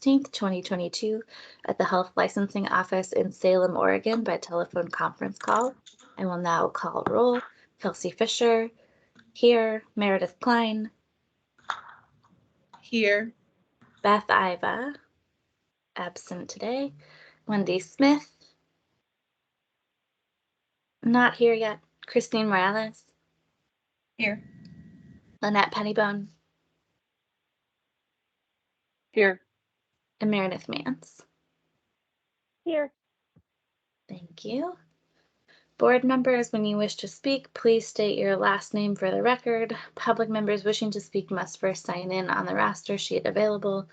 16th, 2022 at the Health Licensing Office in Salem, Oregon by telephone conference call. I will now call roll. Kelsey Fisher, here. Meredith Klein. Here. Beth Iva, absent today. Wendy Smith, not here yet. Christine Morales. Here. Lynette Pettibone. Here. And Meredith Mance. Here. Thank you. Board members, when you wish to speak, please state your last name for the record. Public members wishing to speak must first sign in on the roster sheet available.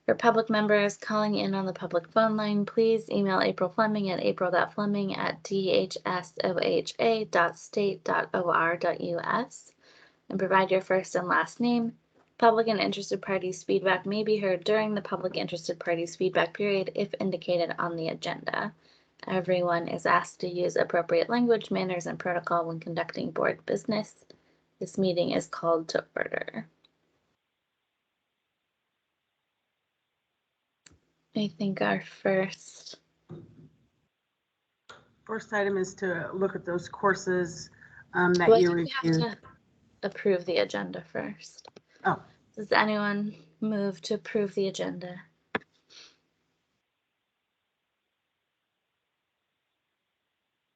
For public members calling in on the public phone line, please email April Fleming at april.fleming@dhsoha.state.or.us and provide your first and last name. Public and interested parties' feedback may be heard during the public interested parties' feedback period if indicated on the agenda. Everyone is asked to use appropriate language, manners, and protocol when conducting board business. This meeting is called to order. I think our first item is to look at those courses that you we have reviewed. to approve the agenda first. Oh. Does anyone move to approve the agenda?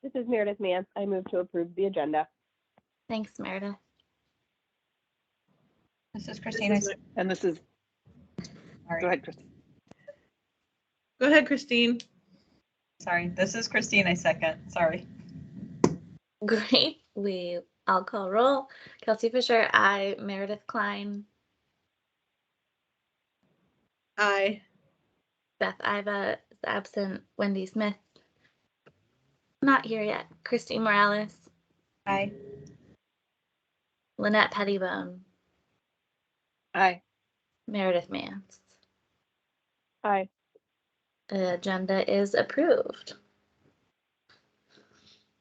This is Meredith Mance. I move to approve the agenda. Thanks, Meredith. This is Christina. And this is, Sorry. go ahead, Christine. Go ahead, Christine. Sorry, this is Christine. I second. Sorry. Great. I'll call roll. Kelsey Fisher, aye. Meredith Klein. Aye. Beth Iva is absent. Wendy Smith. Not here yet. Christine Morales. Aye. Lynette Pettibone. Aye. Meredith Mance. Aye. The agenda is approved.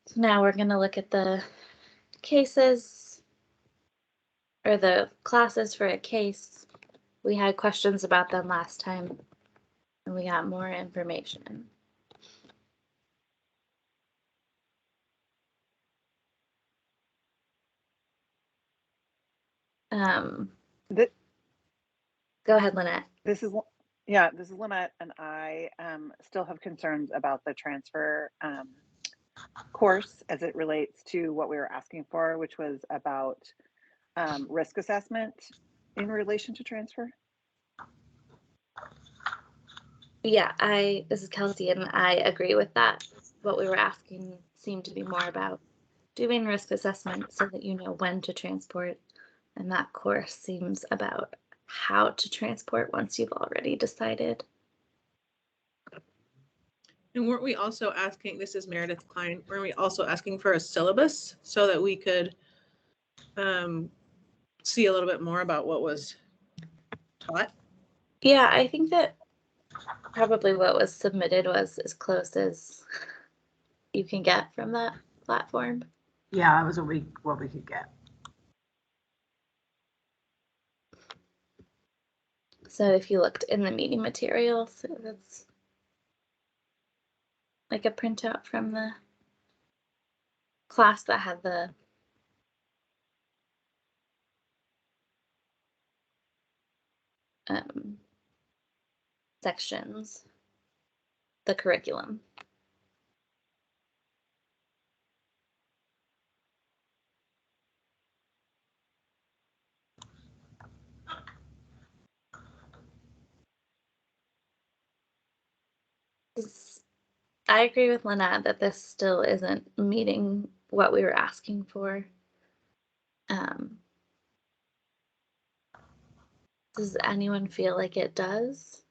So now we're going to look at the cases or the classes for a case. We had questions about them last time and we got more information. Go ahead, Lynette. This is Lynette, and I still have concerns about the transfer course as it relates to what we were asking for, which was about risk assessment in relation to transfer. Yeah, this is Kelsey, and I agree with that. What we were asking seemed to be more about doing risk assessment so that you know when to transport, and that course seems about how to transport once you've already decided. And weren't we also asking, this is Meredith Klein, weren't we also asking for a syllabus so that we could see a little bit more about what was taught? Yeah, I think that probably what was submitted was as close as you can get from that platform. Yeah, that was what we could get. So if you looked in the meeting materials, that's like a printout from the class that had the sections, the curriculum. I agree with Lynette that this still isn't meeting what we were asking for. Does anyone feel like it does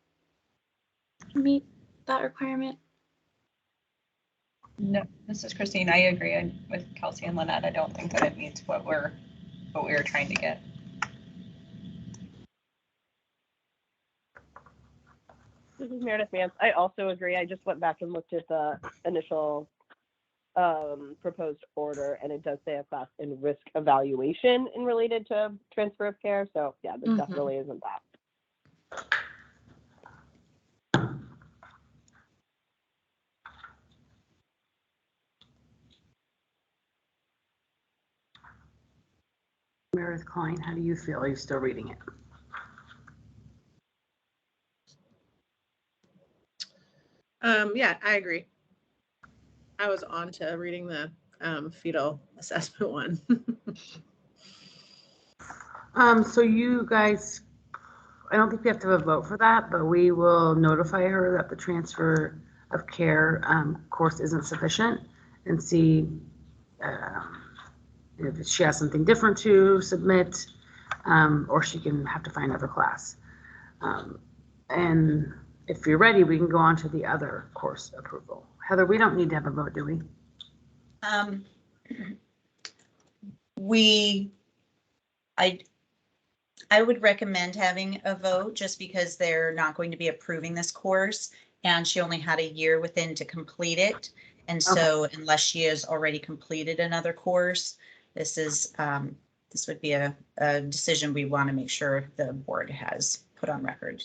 meet that requirement? No, this is Christine. I agree with Kelsey and Lynette. I don't think that it meets what we were trying to get. This is Meredith Mance. I also agree. I just went back and looked at the initial proposed order, and it does say a class in risk evaluation in related to transfer of care. So yeah, this definitely isn't that. Meredith Klein, how do you feel? Are you still reading it? Yeah, I agree. I was on to reading the fetal assessment one. So you guys, I don't think we have to have a vote for that, but we will notify her that the transfer of care course isn't sufficient and see if she has something different to submit, or she can have to find another class. And if you're ready, we can go on to the other course approval. Heather, we don't need to have a vote, do we? I would recommend having a vote just because they're not going to be approving this course and she only had a year within to complete it. And so unless she has already completed another course, this is this would be a decision we want to make sure the board has put on record.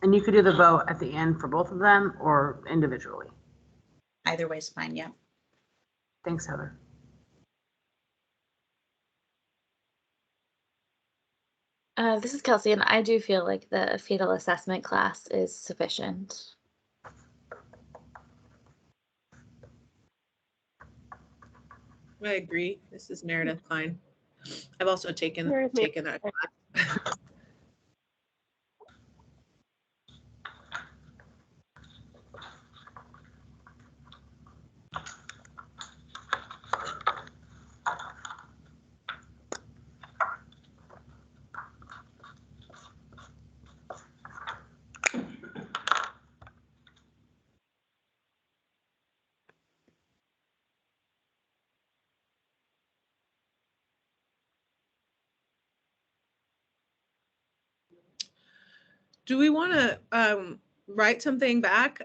And you could do the vote at the end for both of them or individually. Either way is fine, yeah. Thanks, Heather. This is Kelsey, and I do feel like the fetal assessment class is sufficient. I agree. This is Meredith Klein. I've also taken that class. Do we want to write something back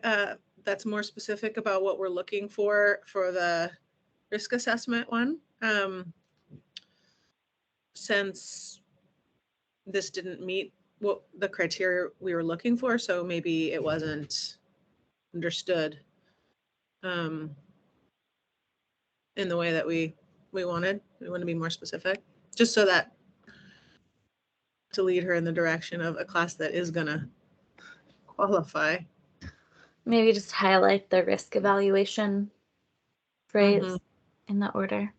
that's more specific about what we're looking for the risk assessment one? Since this didn't meet what the criteria we were looking for, so maybe it wasn't understood in the way that we wanted. We want to be more specific, just so that to lead her in the direction of a class that is gonna qualify. Maybe just highlight the risk evaluation phrase in the order.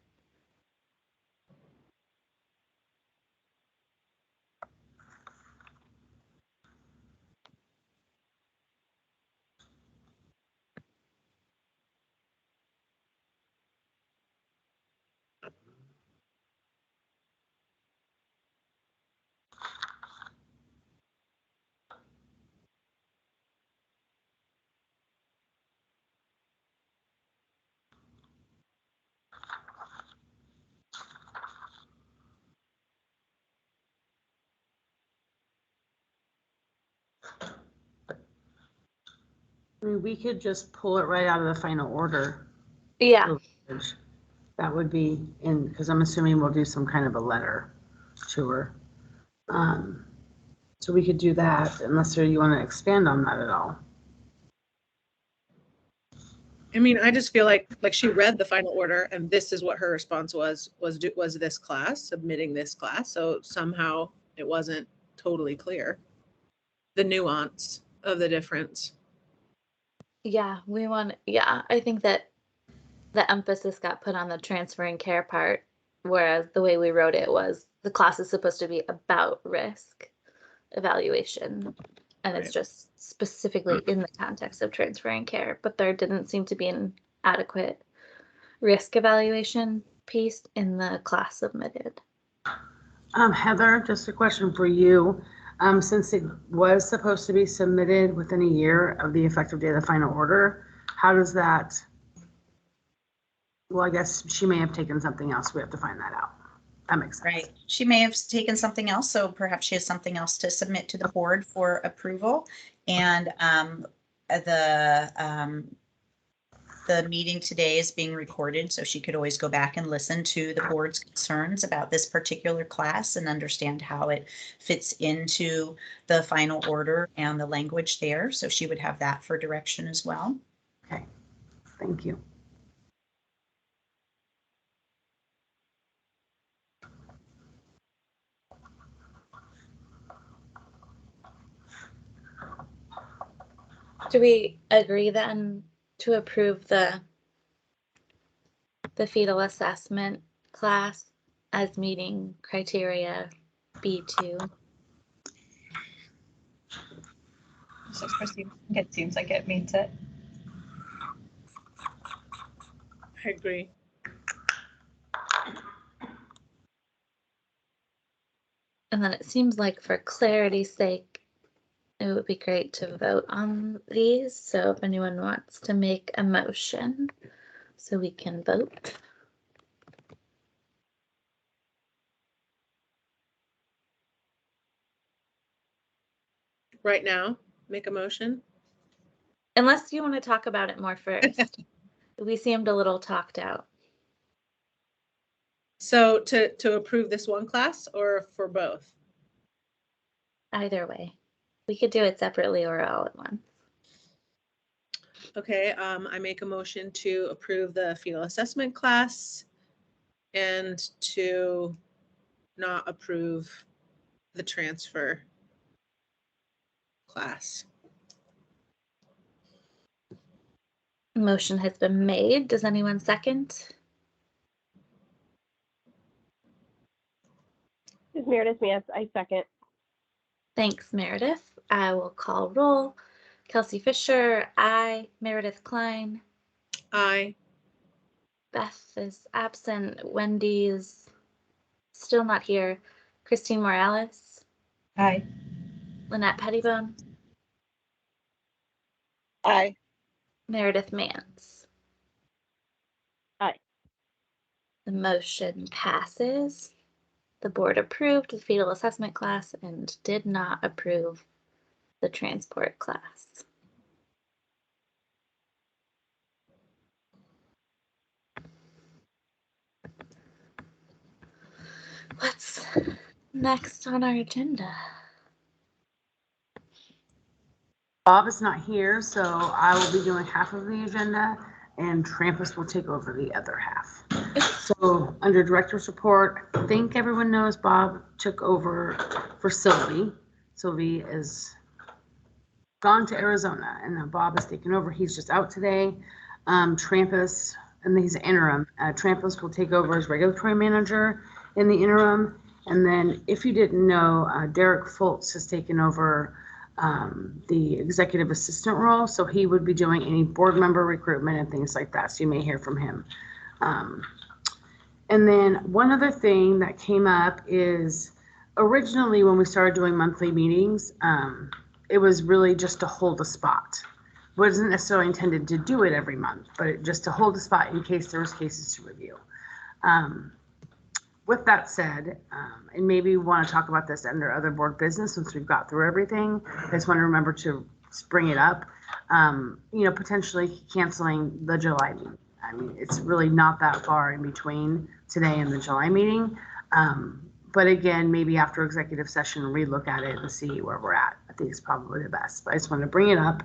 I mean, we could just pull it right out of the final order. Yeah. That would be in, because I'm assuming we'll do some kind of a letter to her. So we could do that unless you want to expand on that at all. I mean, I just feel like she read the final order and this is what her response was this class, submitting this class. So somehow it wasn't totally clear the nuance of the difference. Yeah, I think that the emphasis got put on the transferring care part, whereas the way we wrote it was the class is supposed to be about risk evaluation, and it's just specifically in the context of transferring care, but there didn't seem to be an adequate risk evaluation piece in the class submitted. Heather, just a question for you. Since it was supposed to be submitted within a year of the effective date of the final order, how does that, well, I guess she may have taken something else. We have to find that out. That makes sense. Right. She may have taken something else, so perhaps she has something else to submit to the board for approval. And the meeting today is being recorded, so she could always go back and listen to the board's concerns about this particular class and understand how it fits into the final order and the language there. So she would have that for direction as well. Okay, thank you. Do we agree then to approve the fetal assessment class as meeting criteria B2? So it seems like it meets it. I agree. And then it seems like for clarity's sake, it would be great to vote on these. So if anyone wants to make a motion so we can vote. Right now, make a motion. Unless you want to talk about it more first. We seemed a little talked out. So to approve this one class or for both? Either way. We could do it separately or all at once. Okay, I make a motion to approve the fetal assessment class and to not approve the transfer class. Motion has been made. Does anyone second? This is Meredith Mance. I second. Thanks, Meredith. I will call roll. Kelsey Fisher, aye. Meredith Klein. Aye. Beth is absent. Wendy is still not here. Christine Morales. Aye. Lynette Pettibone. Aye. Meredith Mance. Aye. The motion passes. The board approved the fetal assessment class and did not approve the transport class. What's next on our agenda? Bob is not here, so I will be doing half of the agenda and Trampus will take over the other half. So under director's report, I think everyone knows Bob took over for Sylvie. Sylvie is gone to Arizona and now Bob is taking over. He's just out today. Trampus, and he's interim. Trampus will take over as regulatory manager in the interim. And then if you didn't know, Derek Foltz has taken over the executive assistant role. So he would be doing any board member recruitment and things like that. So you may hear from him. And then one other thing that came up is originally when we started doing monthly meetings, it was really just to hold a spot. Wasn't necessarily intended to do it every month, but just to hold a spot in case there was cases to review. With that said, and maybe we want to talk about this under other board business since we've got through everything. I just want to remember to bring it up. Potentially canceling the July meeting. I mean, it's really not that far in between today and the July meeting. But again, maybe after executive session, relook at it and see where we're at. I think it's probably the best, but I just want to bring it up.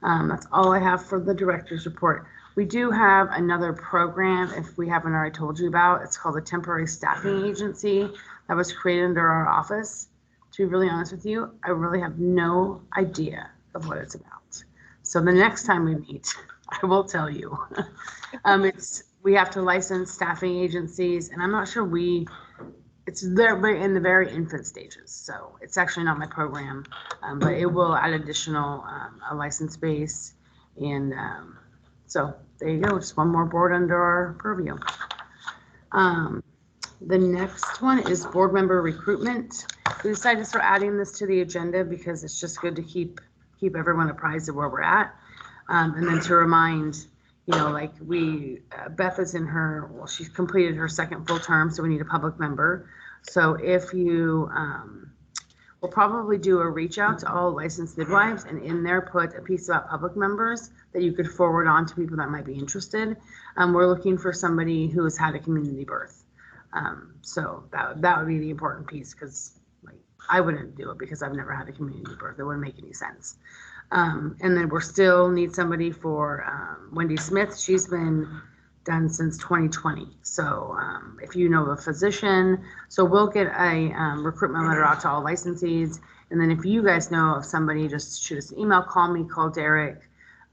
That's all I have for the director's report. We do have another program, if we haven't already told you about. It's called the Temporary Staffing Agency that was created under our office. To be really honest with you, I really have no idea of what it's about. So the next time we meet, I will tell you. We have to license staffing agencies, and I'm not sure it's there in the very infant stages. So it's actually not my program, but it will add additional a license base. And so there you go, just one more board under our purview. The next one is board member recruitment. We decided to start adding this to the agenda because it's just good to keep everyone apprised of where we're at. And then to remind, Beth is she's completed her second full term, so we need a public member. So if you, we'll probably do a reach out to all licensed midwives and in there put a piece about public members that you could forward on to people that might be interested. We're looking for somebody who has had a community birth. So that would be the important piece because I wouldn't do it because I've never had a community birth. It wouldn't make any sense. And then we still need somebody for Wendy Smith. She's been done since 2020. So if you know a physician, so we'll get a recruitment letter out to all licensees. And then if you guys know of somebody, just shoot us an email, call me, call Derek,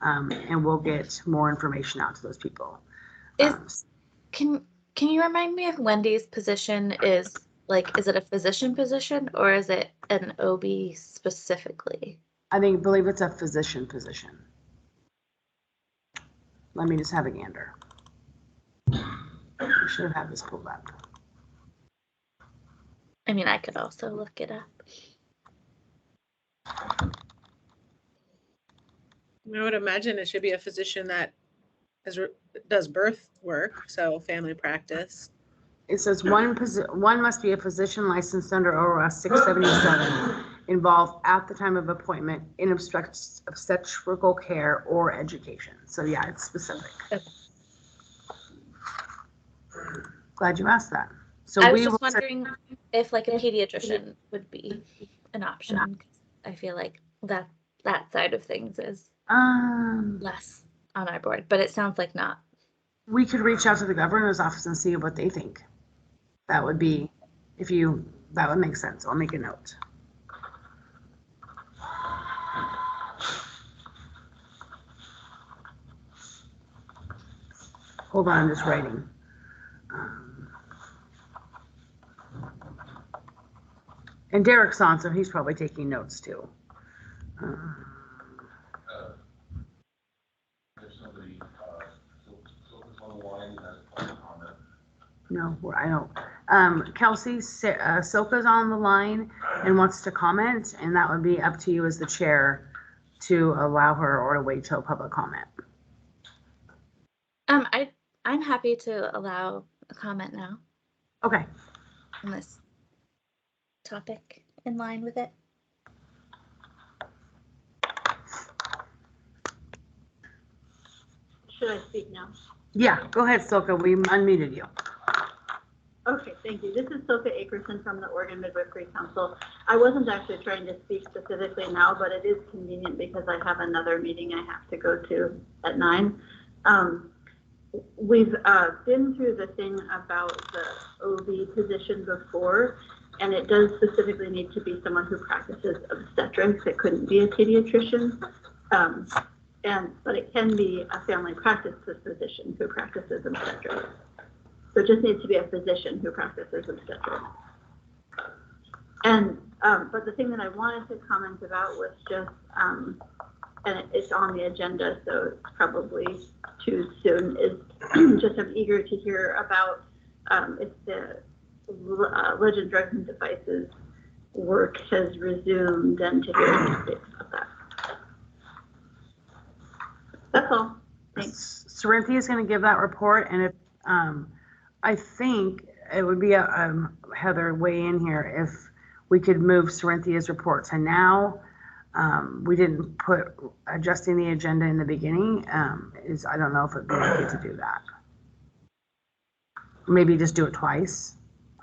and we'll get more information out to those people. Can you remind me if Wendy's position is like, is it a physician position or is it an OB specifically? I believe it's a physician position. Let me just have a gander. I should have this pulled up. I mean, I could also look it up. I would imagine it should be a physician that does birth work, so family practice. It says one must be a physician licensed under ORS 677 involved at the time of appointment in obstetrical care or education. So yeah, it's specific. Okay. Glad you asked that. So I was just wondering if like a pediatrician would be an option. 'Cause I feel like that side of things is less on our board, but it sounds like not. We could reach out to the governor's office and see what they think. That would be, that would make sense. I'll make a note. Hold on, I'm just writing. And Derek's on, so he's probably taking notes too. There's somebody, Silka's on the line, has a public comment. No, I don't. Kelsey, Silka's on the line and wants to comment, and that would be up to you as the chair to allow her or to wait till public comment. I'm happy to allow a comment now Okay. on this topic in line with it. Should I speak now? Yeah, go ahead, Silka. We unmuted you. Okay, thank you. This is Silka Akerson from the Oregon Midwifery Council. I wasn't actually trying to speak specifically now, but it is convenient because I have another meeting I have to go to at 9. We've been through the thing about the OB position before, and it does specifically need to be someone who practices obstetrics. It couldn't be a pediatrician, but it can be a family practice physician who practices obstetrics. So it just needs to be a physician who practices obstetrics. And but the thing that I wanted to comment about was just, and it's on the agenda, so it's probably too soon, is just I'm eager to hear about if the Legend Drugs and Devices work has resumed and to hear updates about that. That's all. Thanks. Cerinthy is going to give that report, and if I think it would be Heather weigh in here if we could move Cerinthia's report to now. We didn't put adjusting the agenda in the beginning. I don't know if it'd be okay to do that. Maybe just do it twice.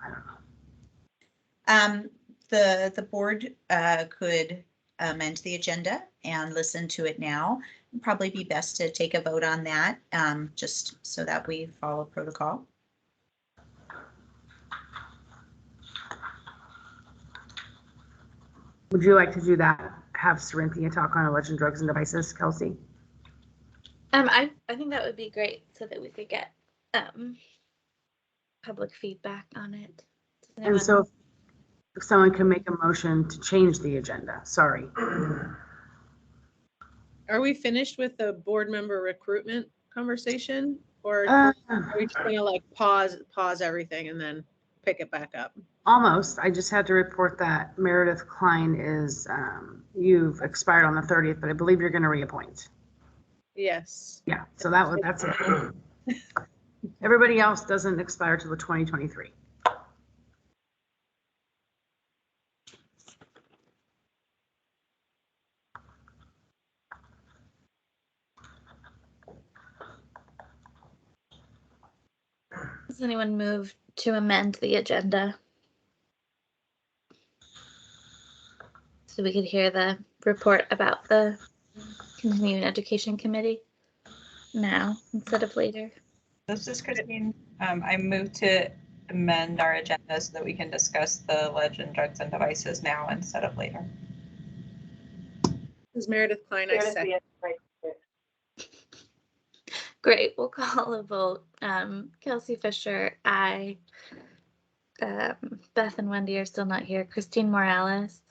I don't know. The board could amend the agenda and listen to it now. It'd probably be best to take a vote on that, just so that we follow protocol. Would you like to do that? Have Cerynthia talk on Legend Drugs and Devices, Kelsey? I think that would be great so that we could get public feedback on it. And so if someone can make a motion to change the agenda, sorry. Are we finished with the board member recruitment conversation, or are we just gonna like pause everything and then pick it back up? Almost. I just had to report that Meredith Klein is, you've expired on the 30th, but I believe you're going to reappoint. Yes. Yeah, so that's it. Everybody else doesn't expire till the 2023. Does anyone move to amend the agenda so we could hear the report about the Continuing Education Committee now instead of later? This is Christine. I move to amend our agenda so that we can discuss the legend drugs and devices now instead of later. This is Meredith Klein. I Meredith second. Mann, right. Great, we'll call a vote. Kelsey Fisher, aye. Beth and Wendy are still not here. Christine Morales,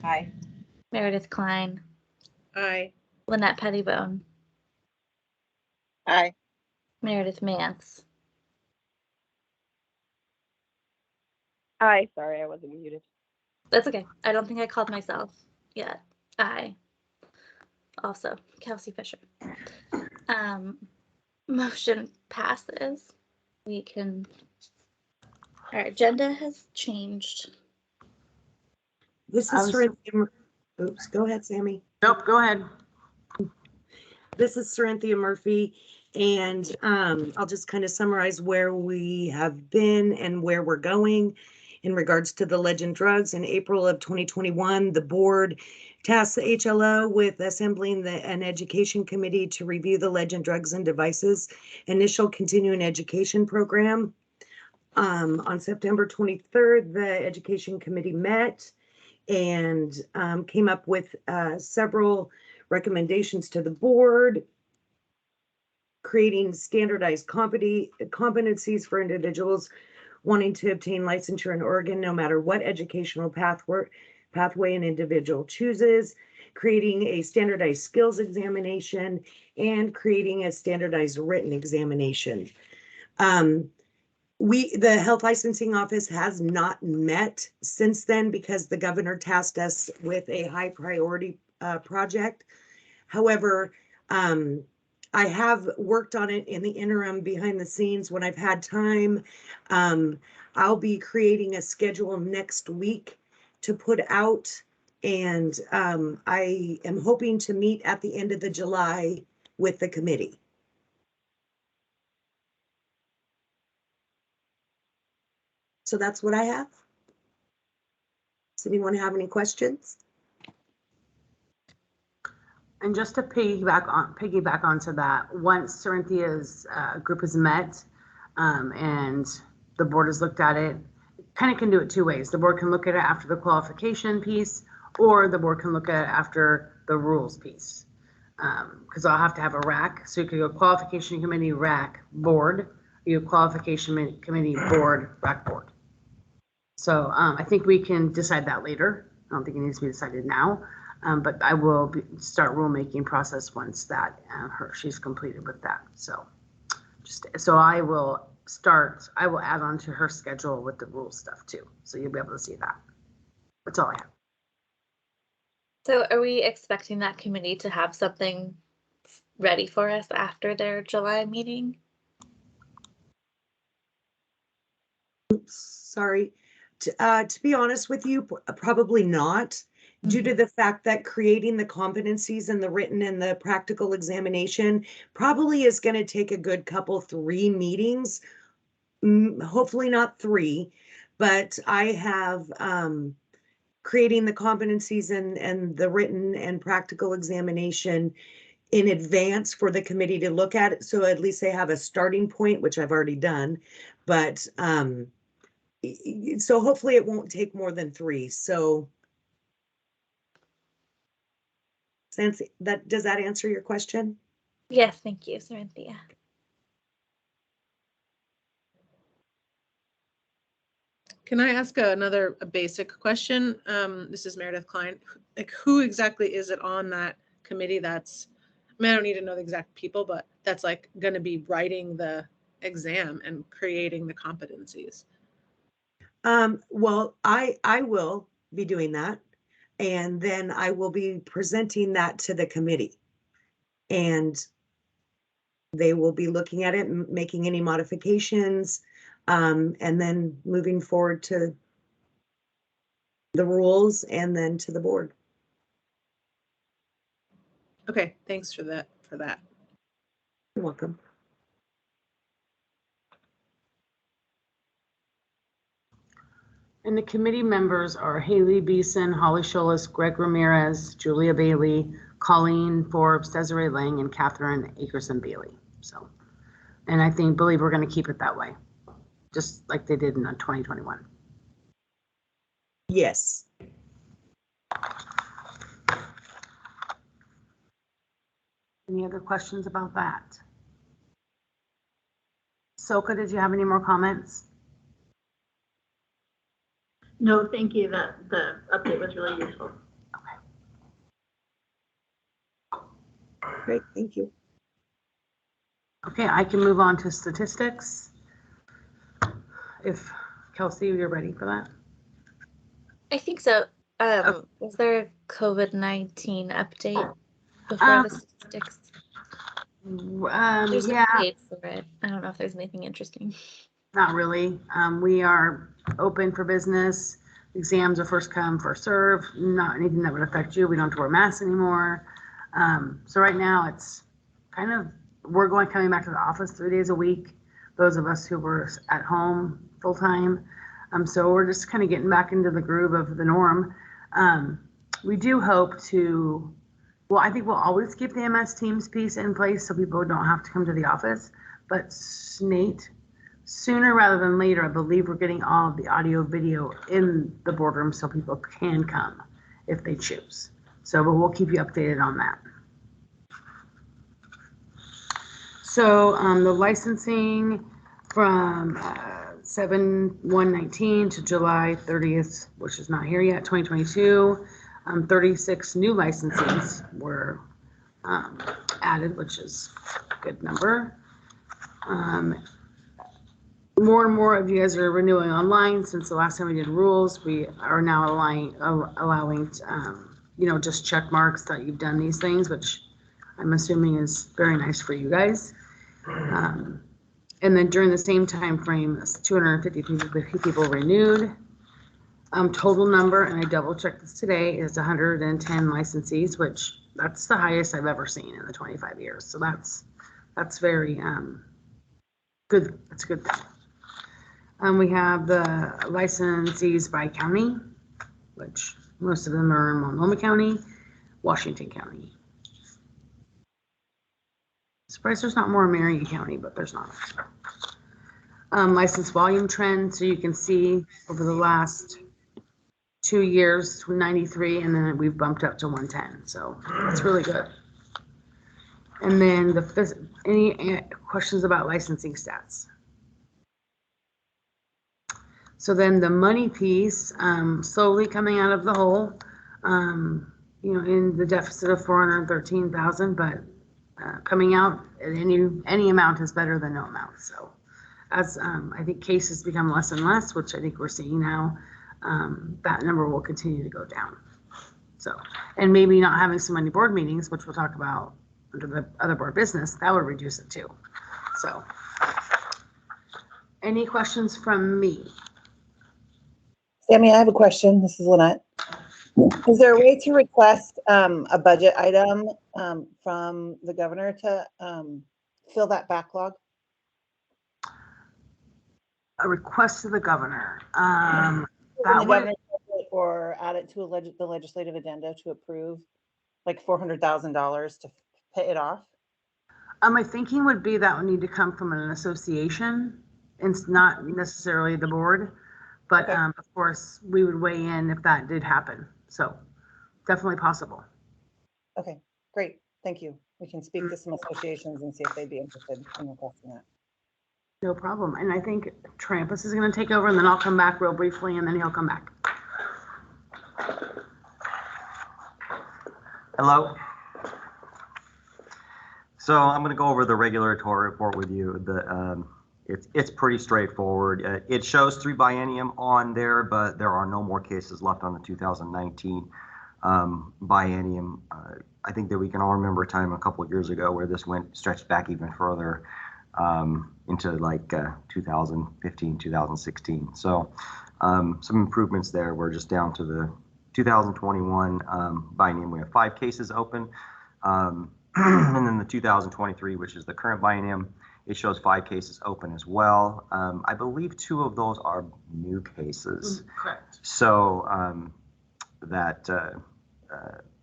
Aye. Meredith Klein, Aye. Lynette Pettibone, Aye. Meredith Mance. Aye, sorry, I wasn't muted. That's okay. I don't think I called myself yet. Aye. Also, Kelsey Fisher. Motion passes. We can, our agenda has changed. This I is was- Cerinthia. Oops, go ahead, Sammy. Nope, go ahead. This is Cerinthia Murphy, and I'll just kind of summarize where we have been and where we're going in regards to the Legend Drugs. In April of 2021, the board tasked the HLO with assembling an education committee to review the Legend Drugs and Devices initial continuing education program. On September 23rd, the education committee met and came up with several recommendations to the board, creating standardized competencies for individuals wanting to obtain licensure in Oregon, no matter what educational pathway an individual chooses, creating a standardized skills examination, and creating a standardized written examination. The health licensing office has not met since then because the governor tasked us with a high priority project. However, I have worked on it in the interim behind the scenes when I've had time. I'll be creating a schedule next week to put out, and I am hoping to meet at the end of July with the committee. So that's what I have. Does anyone have any questions? And just to piggyback onto that, once Cerinthia's group is met and the board has looked at it, kind of can do it two ways. The board can look at it after the qualification piece, or the board can look at it after the rules piece. Because I'll have to have a rack. So you could go qualification committee, rack, board, you qualification committee, board, rack, board. So I think we can decide that later. I don't think it needs to be decided now. But I will start rulemaking process once that she's completed with that. So I will add on to her schedule with the rule stuff too. So you'll be able to see that. That's all I have. So are we expecting that committee to have something ready for us after their July meeting? Oops, sorry. To be honest with you, probably not. Due to the fact that creating the competencies and the written and the practical examination probably is going to take a good three meetings, hopefully not three, but I have creating the competencies and the written and practical examination in advance for the committee to look at it. So at least they have a starting point, which I've already done, but so hopefully it won't take more than three. So does that answer your question? Yes, thank you, Cerinthia. Can I ask a basic question? This is Meredith Klein. Like, who exactly is it on that committee that's, I mean, I don't need to know the exact people, but that's like going to be writing the exam and creating the competencies? Well, I will be doing that. And then I will be presenting that to the committee. And they will be looking at it and making any modifications, and then moving forward to the rules and then to the board. Okay, thanks for that. You're welcome. And the committee members are Haley Beeson, Holly Scholas, Greg Ramirez, Julia Bailey, Colleen Forbes, Desiree Lang, and Catherine Akerson Bailey. So, And I believe we're going to keep it that way, just like they did in 2021. Yes. Any other questions about that? Soka, did you have any more comments? No, thank you. The update was really useful. Great, thank you. Okay, I can move on to statistics. If Kelsey, you're ready for that. I think so. Was there a COVID-19 update before the statistics? There's Yeah, a page for it. I don't know if there's anything interesting. not really. We are open for business. Exams are first come, first serve. Not anything that would affect you. We don't have to wear masks anymore. So right now it's kind of, we're coming back to the office 3 days a week. Those of us who were at home full time. So we're just kind of getting back into the groove of the norm. We do hope to, well, I think we'll always keep the MS Teams piece in place so people don't have to come to the office. But Nate, sooner rather than later, I believe we're getting all of the audio video in the boardroom so people can come if they choose. So, but we'll keep you updated on that. So the licensing from 7/1/19 to July 30th, which is not here yet, 2022, 36 new licensees were added, which is a good number. More and more of you guys are renewing online. Since the last time we did rules, we are now allowing just check marks that you've done these things, which I'm assuming is very nice for you guys. And then during the same time frame, 253 people renewed. Total number, and I double checked this today, is 110 licensees, which that's the highest I've ever seen in the 25 years. So that's very good. That's a good thing. We have the licensees by county, which most of them are in Multnomah County, Washington County. Surprised there's not more in Marion County, but there's not. License volume trend, so you can see over the last 2 years, 93, and then we've bumped up to 110. So that's really good. And then any questions about licensing stats? So then the money piece, slowly coming out of the hole, in the deficit of 413,000, but coming out at any amount is better than no amount. So as I think cases become less and less, which I think we're seeing now, that number will continue to go down. So, and maybe not having so many board meetings, which we'll talk about under the other board business, that would reduce it too. So any questions from me? Sammy, I have a question. This is Lynette. Is there a way to request a budget item from the governor to fill that backlog? A request to the governor. Or add it to the legislative agenda to approve like $400,000 to pay it off? My thinking would be that would need to come from an association. It's not necessarily the board, but okay. Of course we would weigh in if that did happen. So definitely possible. Okay, great. Thank you. We can speak to some associations and see if they'd be interested in requesting that. No problem. And I think Trampus is going to take over, and then I'll come back real briefly, and then he'll come back. Hello. So I'm going to go over the regulatory report with you. It's pretty straightforward. It shows 3 biennium on there, but there are no more cases left on the 2019 biennium. I think that we can all remember a time a couple of years ago where this stretched back even further into like 2015, 2016. So some improvements there. We're just down to the 2021 biennium. We have 5 cases open. And then the 2023, which is the current biennium, it shows 5 cases open as well. I believe 2 of those are new cases. Correct. So that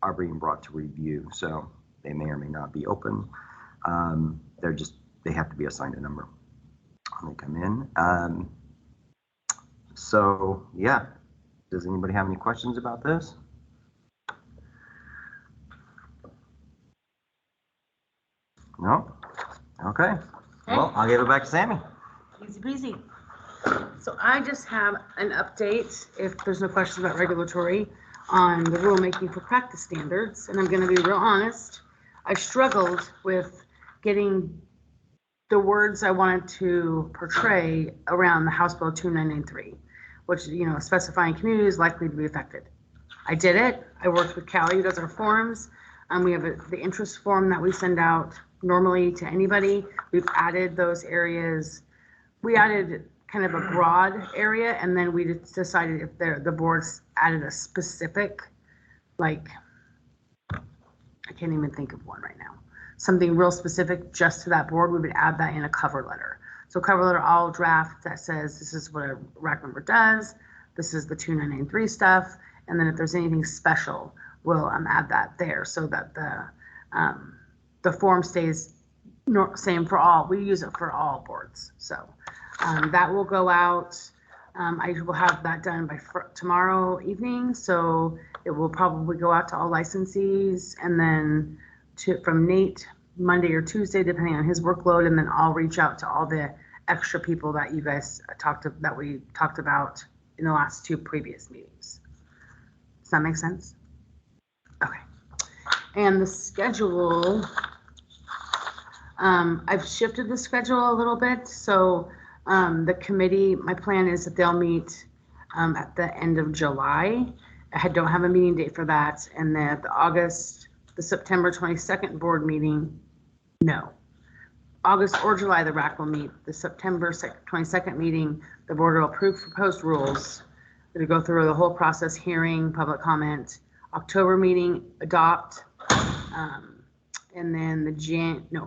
are being brought to review. So they may or may not be open. they have to be assigned a number when they come in. So yeah, does anybody have any questions about this? No? Okay. Well, I'll give it back to Sammy. Easy peasy. So I just have an update, if there's no questions about regulatory, on the rulemaking for practice standards. And I'm going to be real honest. I struggled with getting the words I wanted to portray around the House Bill 2993, which, specifying communities likely to be affected. I did it. I worked with Callie, who does our forms. We have the interest form that we send out normally to anybody. We've added those areas. We added kind of a broad area, and then we decided if the boards added a specific, like, I can't even think of one right now, something real specific just to that board, we would add that in a cover letter. So cover letter, I'll draft that says this is what a rack member does, this is the 2993 stuff, and then if there's anything special, we'll add that there so that the form stays same for all. We use it for all boards. So that will go out. I will have that done by tomorrow evening. So it will probably go out to all licensees, and then from Nate Monday or Tuesday, depending on his workload. And then I'll reach out to all the extra people that you guys we talked about in the last two previous meetings. Does that make sense? Okay. And the schedule, I've shifted the schedule a little bit. So the committee, my plan is that they'll meet at the end of July. I don't have a meeting date for that. And then the September 22nd board meeting, no. August or July, the RAC will meet. The September 22nd meeting, the board will approve proposed rules. It'll go through the whole process, hearing, public comment. October meeting, adopt. And then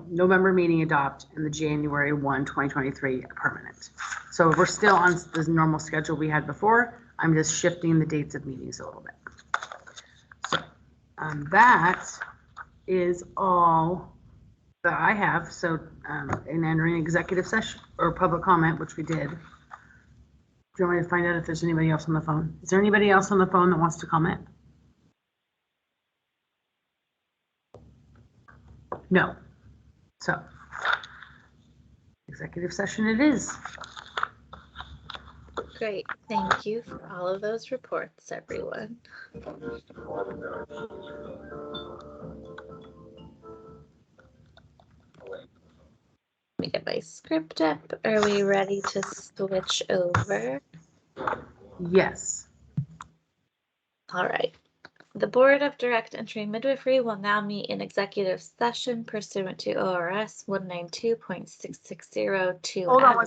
November meeting, adopt, and the January 1, 2023 permanent. So we're still on the normal schedule we had before. I'm just shifting the dates of meetings a little bit. So that is all that I have. So in entering executive session or public comment, which we did. Do you want me to find out if there's anybody else on the phone? Is there anybody else on the phone that wants to comment? No. So executive session it is. Great. Thank you for all of those reports, everyone. Let me get my script up. Are we ready to switch over? Yes. All right. The Board of Direct Entry Midwifery will now meet in executive session pursuant to ORS 192.6602. Hold on one